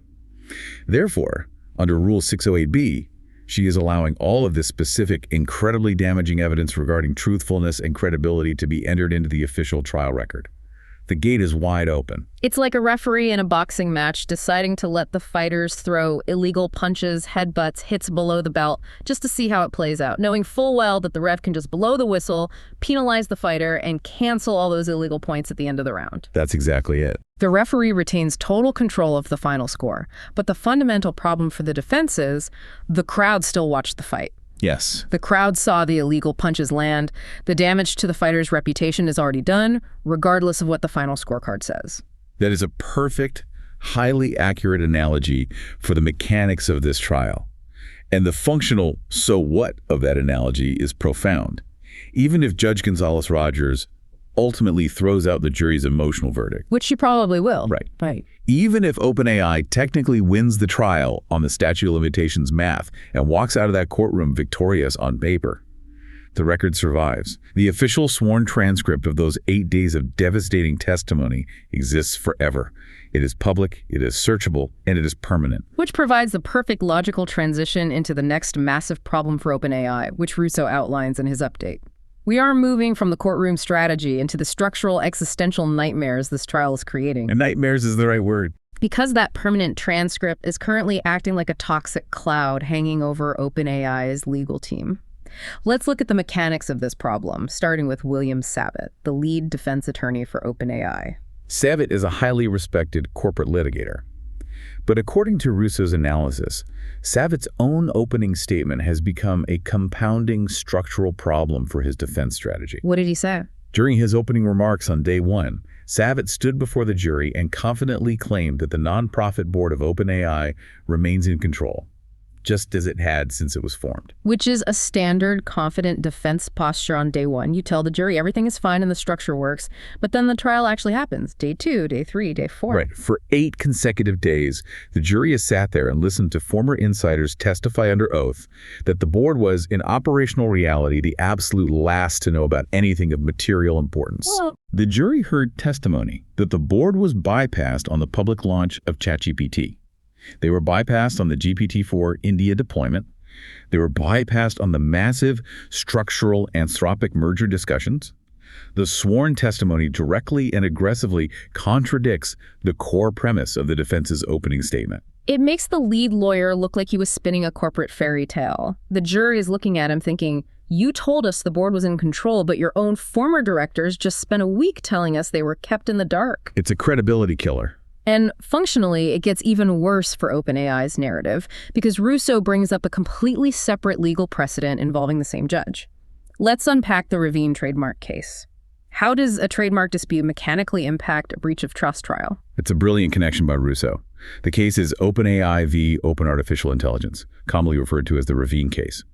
Therefore, under Rule 608B, she is allowing all of this specific, incredibly damaging evidence regarding truthfulness and credibility to be entered into the official trial record. The gate is wide open. It's like a referee in a boxing match deciding to let the fighters throw illegal punches, headbutts, hits below the belt, just to see how it plays out, knowing full well that the ref can just blow the whistle, penalize the fighter, and cancel all those illegal points at the end of the round. That's exactly it. The referee retains total control of the final score, but the fundamental problem for the defense is the crowd still watched the fight. Yes. The crowd saw the illegal punches land. The damage to the fighter's reputation is already done, regardless of what the final scorecard says. That is a perfect, highly accurate analogy for the mechanics of this trial. And the functional so what of that analogy is profound. Even if Judge Gonzalez-Rogers ultimately throws out the jury's emotional verdict. Which she probably will. Right. Even if OpenAI technically wins the trial on the statute of limitations math and walks out of that courtroom victorious on paper, the record survives. The official sworn transcript of those 8 days of devastating testimony exists forever. It is public, it is searchable, and it is permanent. Which provides the perfect logical transition into the next massive problem for OpenAI, which Russo outlines in his update. We are moving from the courtroom strategy into the structural existential nightmares this trial is creating. And nightmares is the right word. Because that permanent transcript is currently acting like a toxic cloud hanging over OpenAI's legal team. Let's look at the mechanics of this problem, starting with William Savitt, the lead defense attorney for OpenAI. Savitt is a highly respected corporate litigator. But according to Russo's analysis, Savitt's own opening statement has become a compounding structural problem for his defense strategy. What did he say? During his opening remarks on day one, Savitt stood before the jury and confidently claimed that the nonprofit board of OpenAI remains in control. just as it had since it was formed. Which is a standard, confident defense posture on day one. You tell the jury everything is fine and the structure works, but then the trial actually happens. Day 2, day 3, day 4. Right. For 8 consecutive days, the jury has sat there and listened to former insiders testify under oath that the board was, in operational reality, the absolute last to know about anything of material importance. Well, the jury heard testimony that the board was bypassed on the public launch of ChatGPT. They were bypassed on the GPT-4 India deployment. They were bypassed on the massive structural Anthropic merger discussions. The sworn testimony directly and aggressively contradicts the core premise of the defense's opening statement. it makes the lead lawyer look like he was spinning a corporate fairy tale. The jury is looking at him thinking, you told us the board was in control, but your own former directors just spent a week telling us they were kept in the dark. It's a credibility killer. And functionally, it gets even worse for OpenAI's narrative because Russo brings up a completely separate legal precedent involving the same judge. Let's unpack the Ravine trademark case. How does a trademark dispute mechanically impact a breach of trust trial? It's a brilliant connection by Russo. The case is OpenAI v. Open Artificial Intelligence, commonly referred to as the Ravine case.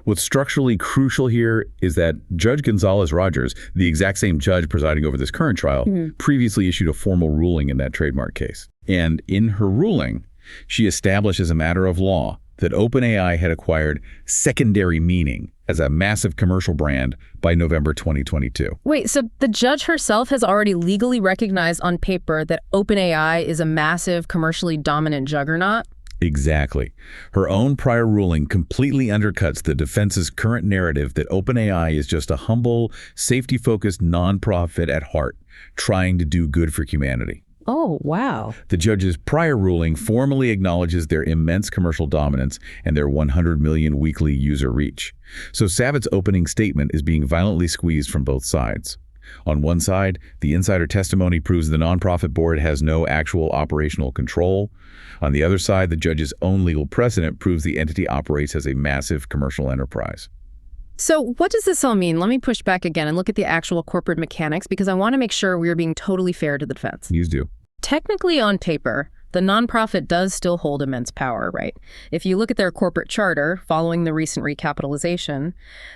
What's structurally crucial here is that Judge Gonzalez-Rogers, the exact same judge presiding over this current trial, previously issued a formal ruling in that trademark case. And in her ruling, she established as a matter of law that OpenAI had acquired secondary meaning as a massive commercial brand by November 2022. Wait, so the judge herself has already legally recognized on paper that OpenAI is a massive commercially dominant juggernaut? Exactly. Her own prior ruling completely undercuts the defense's current narrative that OpenAI is just a humble, safety-focused nonprofit at heart, trying to do good for humanity. Oh, wow. The judge's prior ruling formally acknowledges their immense commercial dominance and their 100 million weekly user reach. So Savitt's opening statement is being violently squeezed from both sides. On one side, the insider testimony proves the nonprofit board has no actual operational control. On the other side, the judge's own legal precedent proves the entity operates as a massive commercial enterprise. So what does this all mean? Let me push back again and look at the actual corporate mechanics because I want to make sure we are being totally fair to the defense. Please do. Technically, on paper, the nonprofit does still hold immense power, right? If you look at their corporate charter following the recent recapitalization,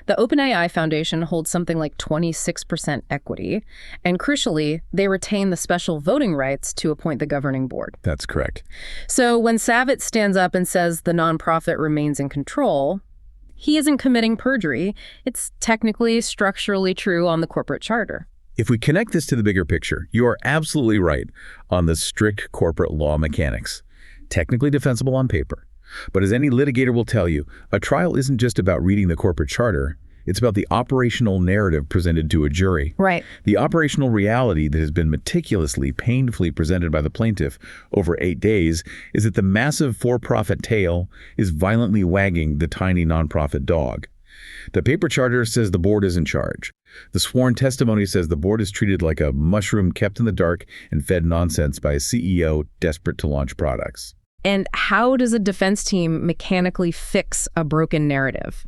the OpenAI Foundation holds something like 26% equity, and crucially, they retain the special voting rights to appoint the governing board. That's correct. So when Savitt stands up and says the nonprofit remains in control, he isn't committing perjury. It's technically, structurally true on the corporate charter. If we connect this to the bigger picture, you are absolutely right on the strict corporate law mechanics. Technically defensible on paper. But as any litigator will tell you, a trial isn't just about reading the corporate charter. It's about the operational narrative presented to a jury. Right. The operational reality that has been meticulously, painfully presented by the plaintiff over 8 days is that the massive for-profit tail is violently wagging the tiny nonprofit dog. The paper charter says the board is in charge. The sworn testimony says the board is treated like a mushroom kept in the dark and fed nonsense by a CEO desperate to launch products. And how does a defense team mechanically fix a broken narrative?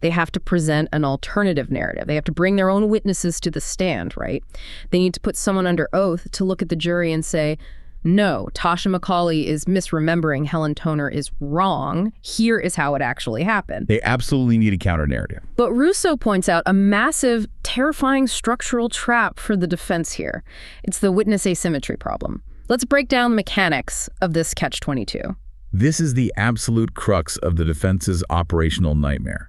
They have to present an alternative narrative. They have to bring their own witnesses to the stand, right? They need to put someone under oath to look at the jury and say, no, Tasha McCauley is misremembering. Helen Toner is wrong. Here is how it actually happened. They absolutely need a counter-narrative. But Russo points out a massive, terrifying structural trap for the defense here. It's the witness asymmetry problem. Let's break down the mechanics of this catch-22. This is the absolute crux of the defense's operational nightmare.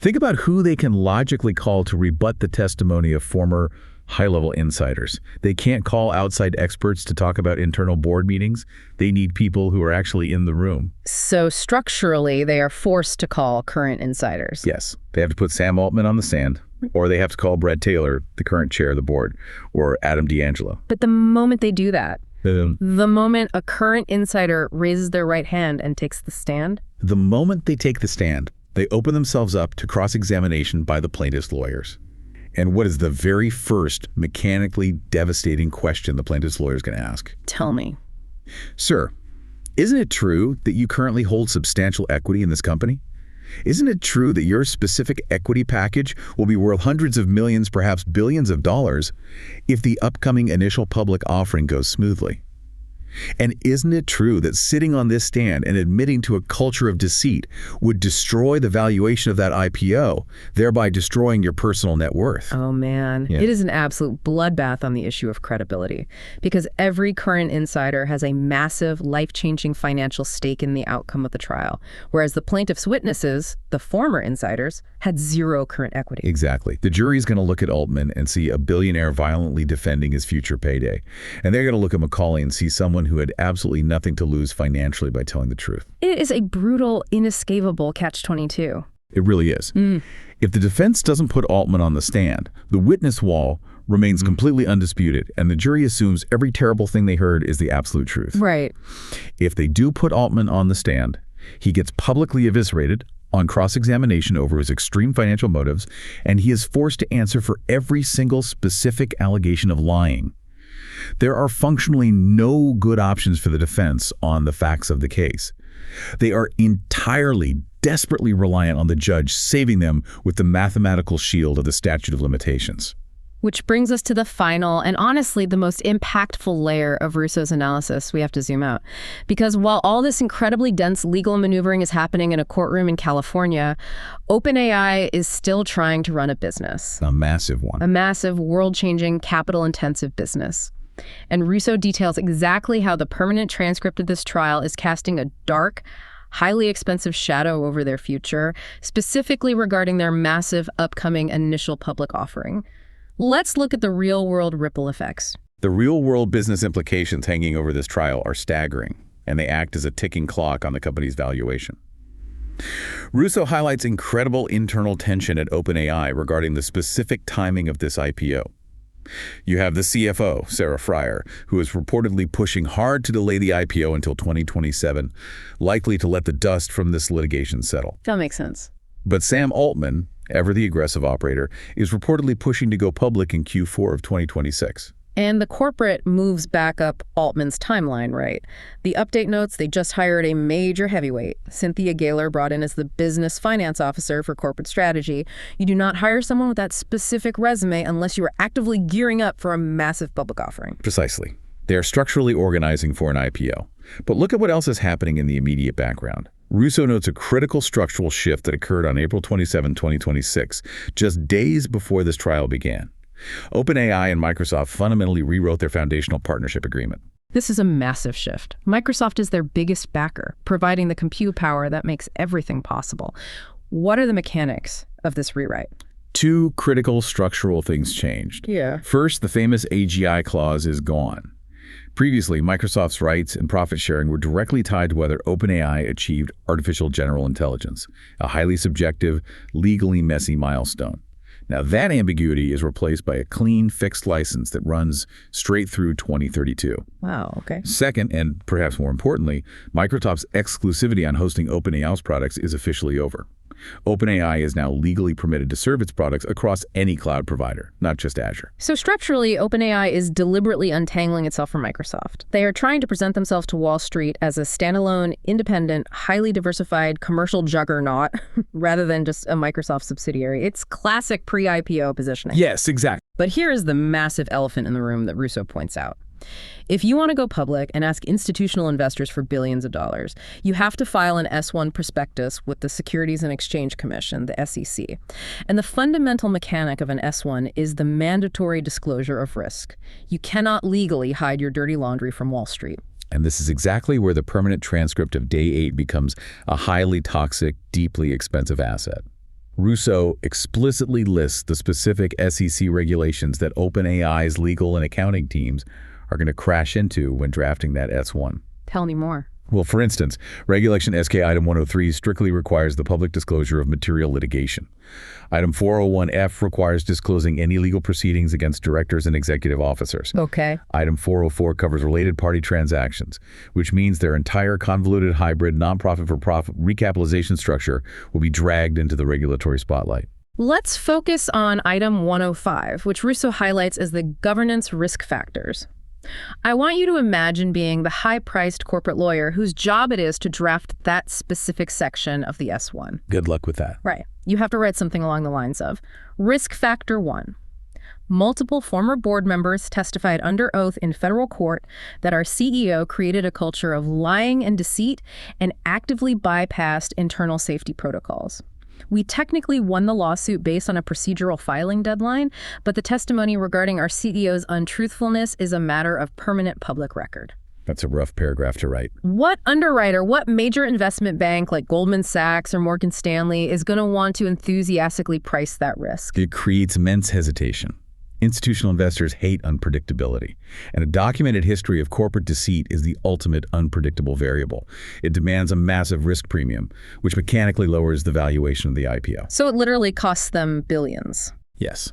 Think about who they can logically call to rebut the testimony of former high-level insiders. They can't call outside experts to talk about internal board meetings. They need people who are actually in the room. So structurally, they are forced to call current insiders. Yes. They have to put Sam Altman on the stand, or they have to call Brad Taylor, the current chair of the board, or Adam D'Angelo. But the moment they do that, the moment a current insider raises their right hand and takes the stand, the moment they take the stand, they open themselves up to cross-examination by the plaintiff's lawyers. And what is the very first mechanically devastating question the plaintiff's lawyer is going to ask? Tell me. Sir, isn't it true that you currently hold substantial equity in this company? Isn't it true that your specific equity package will be worth hundreds of millions, perhaps billions of dollars, if the upcoming initial public offering goes smoothly? And isn't it true that sitting on this stand and admitting to a culture of deceit would destroy the valuation of that IPO, thereby destroying your personal net worth? Oh, man. Yeah. It is an absolute bloodbath on the issue of credibility, because every current insider has a massive, life-changing financial stake in the outcome of the trial, whereas the plaintiff's witnesses, the former insiders, had zero current equity. Exactly. The jury's going to look at Altman and see a billionaire violently defending his future payday. And they're going to look at Macaulay and see someone who had absolutely nothing to lose financially by telling the truth. It is a brutal, inescapable catch-22. It really is. If the defense doesn't put Altman on the stand, the witness wall remains completely undisputed, and the jury assumes every terrible thing they heard is the absolute truth. Right. If they do put Altman on the stand, he gets publicly eviscerated on cross-examination over his extreme financial motives, and he is forced to answer for every single specific allegation of lying. There are functionally no good options for the defense on the facts of the case. They are entirely, desperately reliant on the judge saving them with the mathematical shield of the statute of limitations. Which brings us to the final and honestly the most impactful layer of Russo's analysis. We have to zoom out. Because while all this incredibly dense legal maneuvering is happening in a courtroom in California, OpenAI is still trying to run a business. A massive one. A massive, world-changing, capital-intensive business. And Russo details exactly how the permanent transcript of this trial is casting a dark, highly expensive shadow over their future, specifically regarding their massive upcoming initial public offering. Let's look at the real-world ripple effects. The real-world business implications hanging over this trial are staggering, and they act as a ticking clock on the company's valuation. Russo highlights incredible internal tension at OpenAI regarding the specific timing of this IPO. You have the CFO, Sarah Friar, who is reportedly pushing hard to delay the IPO until 2027, likely to let the dust from this litigation settle. That makes sense. But Sam Altman, ever the aggressive operator, is reportedly pushing to go public in Q4 of 2026. And the corporate moves back up Altman's timeline, right? The update notes they just hired a major heavyweight, Cynthia Gaylor, brought in as the business finance officer for corporate strategy. You do not hire someone with that specific resume unless you are actively gearing up for a massive public offering. Precisely. They are structurally organizing for an IPO. But look at what else is happening in the immediate background. Russo notes a critical structural shift that occurred on April 27, 2026, just days before this trial began. OpenAI and Microsoft fundamentally rewrote their foundational partnership agreement. This is a massive shift. Microsoft is their biggest backer, providing the compute power that makes everything possible. What are the mechanics of this rewrite? Two critical structural things changed. Yeah. First, the famous AGI clause is gone. Previously, Microsoft's rights and profit sharing were directly tied to whether OpenAI achieved artificial general intelligence, a highly subjective, legally messy milestone. Now, that ambiguity is replaced by a clean, fixed license that runs straight through 2032. Wow, okay. Second, and perhaps more importantly, Microsoft's exclusivity on hosting OpenAI's products is officially over. OpenAI is now legally permitted to serve its products across any cloud provider, not just Azure. So structurally, OpenAI is deliberately untangling itself from Microsoft. They are trying to present themselves to Wall Street as a standalone, independent, highly diversified commercial juggernaut rather than just a Microsoft subsidiary. It's classic pre-IPO positioning. Yes, exactly. But here is the massive elephant in the room that Russo points out. If you want to go public and ask institutional investors for billions of dollars, you have to file an S-1 prospectus with the Securities and Exchange Commission, the SEC. And the fundamental mechanic of an S-1 is the mandatory disclosure of risk. You cannot legally hide your dirty laundry from Wall Street. And this is exactly where the permanent transcript of Day 8 becomes a highly toxic, deeply expensive asset. Russo explicitly lists the specific SEC regulations that OpenAI's legal and accounting teams are going to crash into when drafting that S-1. Tell me more. Well, for instance, Regulation SK Item 103 strictly requires the public disclosure of material litigation. Item 401F requires disclosing any legal proceedings against directors and executive officers. Okay. Item 404 covers related party transactions, which means their entire convoluted hybrid nonprofit-for-profit recapitalization structure will be dragged into the regulatory spotlight. Let's focus on Item 105, which Russo highlights as the governance risk factors. I want you to imagine being the high-priced corporate lawyer whose job it is to draft that specific section of the S-1. Good luck with that. Right. You have to write something along the lines of, Risk Factor 1. Multiple former board members testified under oath in federal court that our CEO created a culture of lying and deceit and actively bypassed internal safety protocols. We technically won the lawsuit based on a procedural filing deadline, but the testimony regarding our CEO's untruthfulness is a matter of permanent public record. That's a rough paragraph to write. What underwriter, what major investment bank like Goldman Sachs or Morgan Stanley is going to want to enthusiastically price that risk? It creates immense hesitation. Institutional investors hate unpredictability, and a documented history of corporate deceit is the ultimate unpredictable variable. It demands a massive risk premium, which mechanically lowers the valuation of the IPO. So it literally costs them billions. Yes.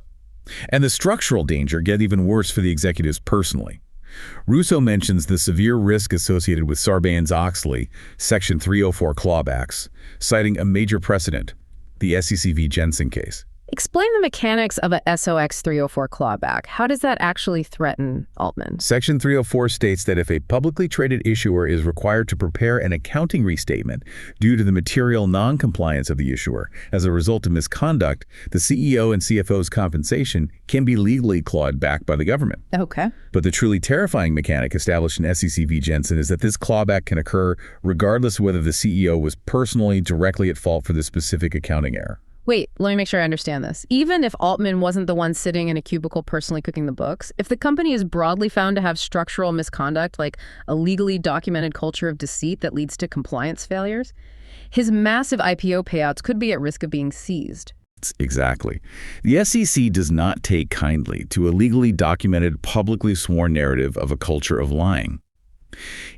And the structural danger gets even worse for the executives personally. Russo mentions the severe risk associated with Sarbanes-Oxley Section 304 clawbacks, citing a major precedent, the SEC v. Jensen case. Explain the mechanics of a SOX 304 clawback. How does that actually threaten Altman? Section 304 states that if a publicly traded issuer is required to prepare an accounting restatement due to the material non-compliance of the issuer as a result of misconduct, the CEO and CFO's compensation can be legally clawed back by the government. Okay. But the truly terrifying mechanic established in SEC v. Jensen is that this clawback can occur regardless of whether the CEO was personally directly at fault for the specific accounting error. Wait, let me make sure I understand this. Even if Altman wasn't the one sitting in a cubicle personally cooking the books, if the company is broadly found to have structural misconduct, like a legally documented culture of deceit that leads to compliance failures, his massive IPO payouts could be at risk of being seized. Exactly. The SEC does not take kindly to a legally documented, publicly sworn narrative of a culture of lying.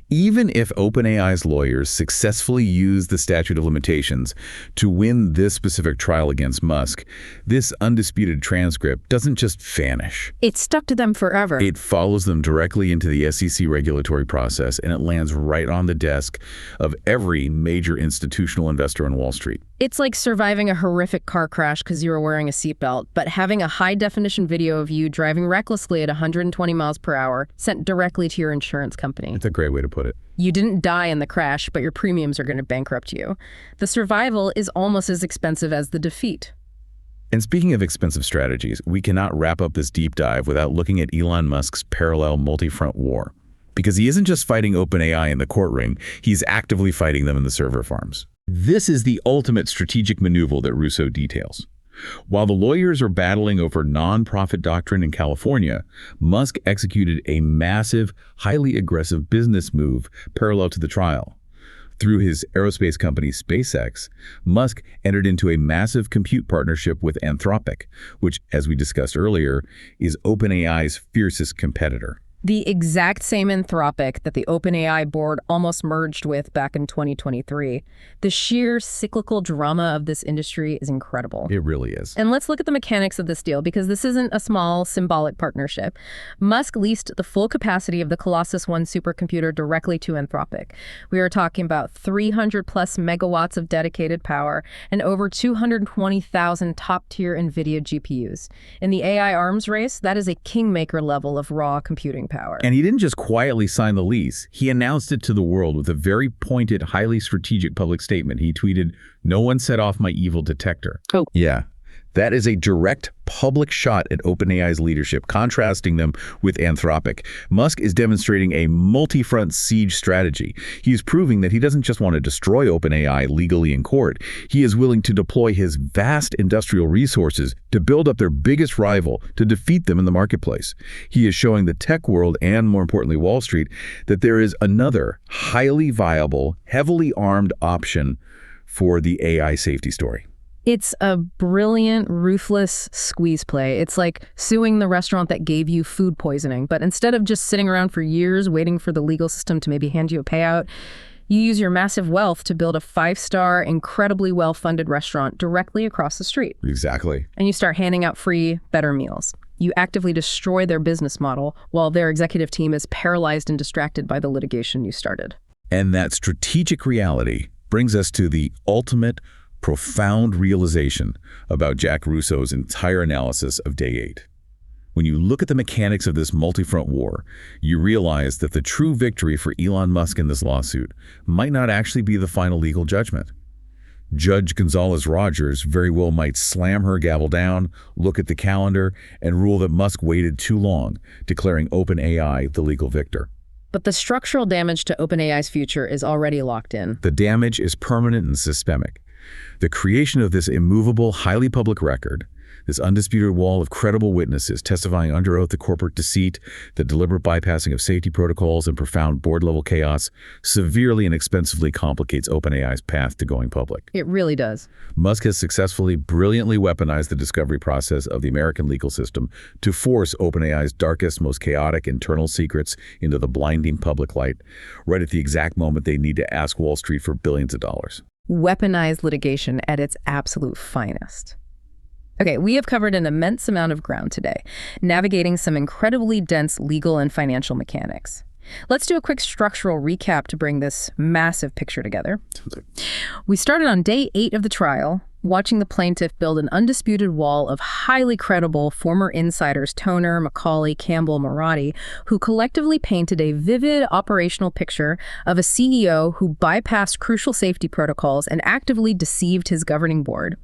Even if OpenAI's lawyers successfully use the statute of limitations to win this specific trial against Musk, this undisputed transcript doesn't just vanish. It's stuck to them forever. It follows them directly into the SEC regulatory process, and it lands right on the desk of every major institutional investor on Wall Street. It's like surviving a horrific car crash because you were wearing a seatbelt, but having a high-definition video of you driving recklessly at 120 miles per hour sent directly to your insurance company. It's a great way to put it. You didn't die in the crash, but your premiums are going to bankrupt you. The survival is almost as expensive as the defeat. And speaking of expensive strategies, we cannot wrap up this deep dive without looking at Elon Musk's parallel multi-front war. Because he isn't just fighting OpenAI in the courtroom, he's actively fighting them in the server farms. This is the ultimate strategic maneuver that Russo details. While the lawyers are battling over non-profit doctrine in California, Musk executed a massive, highly aggressive business move parallel to the trial. Through his aerospace company SpaceX, Musk entered into a massive compute partnership with Anthropic, which, as we discussed earlier, is OpenAI's fiercest competitor. The exact same Anthropic that the OpenAI board almost merged with back in 2023. The sheer cyclical drama of this industry is incredible. It really is. And let's look at the mechanics of this deal, because this isn't a small symbolic partnership. Musk leased the full capacity of the Colossus One supercomputer directly to Anthropic. We are talking about 300 plus megawatts of dedicated power and over 220,000 top-tier NVIDIA GPUs. In the AI arms race, that is a kingmaker level of raw computing power. And he didn't just quietly sign the lease. He announced it to the world with a very pointed, highly strategic public statement. He tweeted, "No one set off my evil detector." Oh. Yeah. That is a direct public shot at OpenAI's leadership, contrasting them with Anthropic. Musk is demonstrating a multi-front siege strategy. He is proving that he doesn't just want to destroy OpenAI legally in court. He is willing to deploy his vast industrial resources to build up their biggest rival, to defeat them in the marketplace. He is showing the tech world, and more importantly Wall Street, that there is another highly viable, heavily armed option for the AI safety story. It's a brilliant, ruthless squeeze play. It's like suing the restaurant that gave you food poisoning, but instead of just sitting around for years waiting for the legal system to maybe hand you a payout, you use your massive wealth to build a 5-star, incredibly well-funded restaurant directly across the street. Exactly. And you start handing out free, better meals. You actively destroy their business model while their executive team is paralyzed and distracted by the litigation you started. And that strategic reality brings us to the ultimate profound realization about Jack Russo's entire analysis of Day 8. When you look at the mechanics of this multi-front war, you realize that the true victory for Elon Musk in this lawsuit might not actually be the final legal judgment. Judge Gonzalez-Rogers very well might slam her gavel down, look at the calendar, and rule that Musk waited too long, declaring OpenAI the legal victor. But the structural damage to OpenAI's future is already locked in. The damage is permanent and systemic. The creation of this immovable, highly public record, this undisputed wall of credible witnesses testifying under oath to corporate deceit, the deliberate bypassing of safety protocols, and profound board-level chaos severely and expensively complicates OpenAI's path to going public. It really does. Musk has successfully, brilliantly weaponized the discovery process of the American legal system to force OpenAI's darkest, most chaotic internal secrets into the blinding public light, right at the exact moment they need to ask Wall Street for billions of dollars. Weaponized litigation at its absolute finest. Okay, we have covered an immense amount of ground today, navigating some incredibly dense legal and financial mechanics. Let's do a quick structural recap to bring this massive picture together. We started on day 8 of the trial, watching the plaintiff build an undisputed wall of highly credible former insiders Toner, Macaulay, Campbell, Marotti, who collectively painted a vivid operational picture of a CEO who bypassed crucial safety protocols and actively deceived his governing board.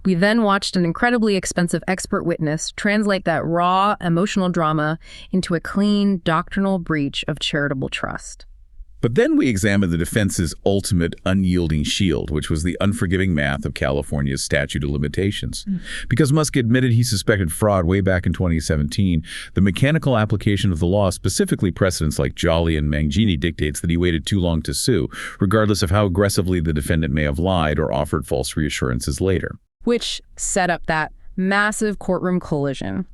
We then watched an incredibly expensive expert witness translate that raw, emotional drama into a clean, doctrinal breach of charitable trust. But then we examined the defense's ultimate unyielding shield, which was the unforgiving math of California's statute of limitations. Because Musk admitted he suspected fraud way back in 2017, the mechanical application of the law, specifically precedents like Jolly and Mangini, dictates that he waited too long to sue, regardless of how aggressively the defendant may have lied or offered false reassurances later. Which set up that massive courtroom collision.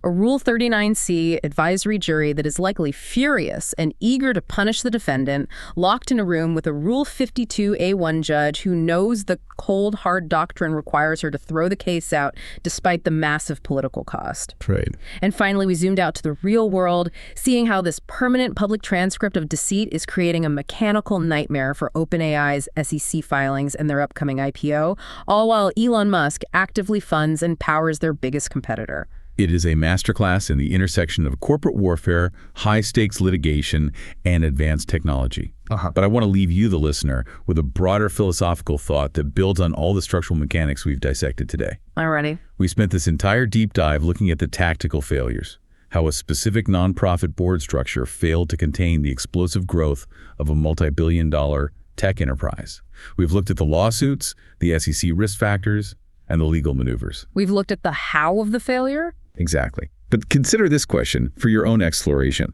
A Rule 39C advisory jury that is likely furious and eager to punish the defendant, locked in a room with a Rule 52A1 judge who knows the cold, hard doctrine requires her to throw the case out despite the massive political cost. Right. And finally, we zoomed out to the real world, seeing how this permanent public transcript of deceit is creating a mechanical nightmare for OpenAI's SEC filings and their upcoming IPO, all while Elon Musk actively funds and powers their biggest competitor. It is a masterclass in the intersection of corporate warfare, high-stakes litigation, and advanced technology. But I want to leave you, the listener, with a broader philosophical thought that builds on all the structural mechanics we've dissected today. Alrighty. We spent this entire deep dive looking at the tactical failures, how a specific nonprofit board structure failed to contain the explosive growth of a multi-billion-dollar tech enterprise. We've looked at the lawsuits, the SEC risk factors, and the legal maneuvers. We've looked at the how of the failure. Exactly. But consider this question for your own exploration.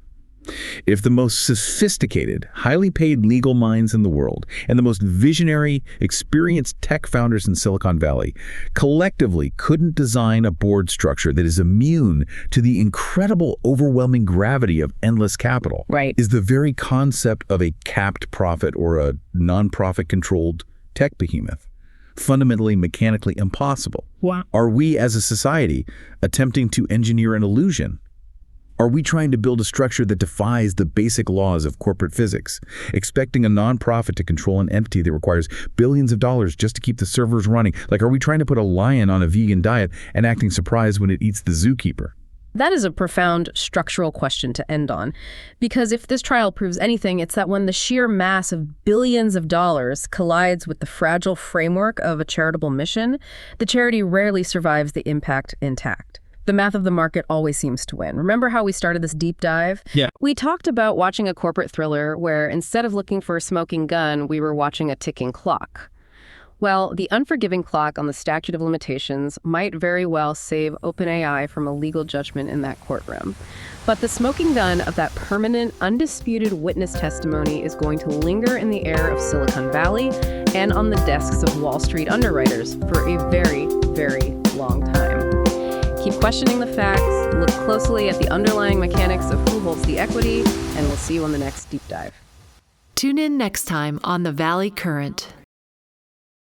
If the most sophisticated, highly paid legal minds in the world and the most visionary, experienced tech founders in Silicon Valley collectively couldn't design a board structure that is immune to the incredible, overwhelming gravity of endless capital, Right. is the very concept of a capped profit or a non-profit-controlled tech behemoth fundamentally mechanically impossible. Wow. Are we as a society attempting to engineer an illusion? Are we trying to build a structure that defies the basic laws of corporate physics, expecting a nonprofit to control an entity that requires billions of dollars just to keep the servers running? Like, are we trying to put a lion on a vegan diet and acting surprised when it eats the zookeeper? That is a profound structural question to end on, because if this trial proves anything, it's that when the sheer mass of billions of dollars collides with the fragile framework of a charitable mission, the charity rarely survives the impact intact. The math of the market always seems to win. Remember how we started this deep dive? Yeah. We talked about watching a corporate thriller where instead of looking for a smoking gun, we were watching a ticking clock. Well, the unforgiving clock on the statute of limitations might very well save OpenAI from a legal judgment in that courtroom. But the smoking gun of that permanent, undisputed witness testimony is going to linger in the air of Silicon Valley and on the desks of Wall Street underwriters for a very, very long time. Keep questioning the facts, look closely at the underlying mechanics of who holds the equity, and we'll see you on the next deep dive. Tune in next time on The Valley Current.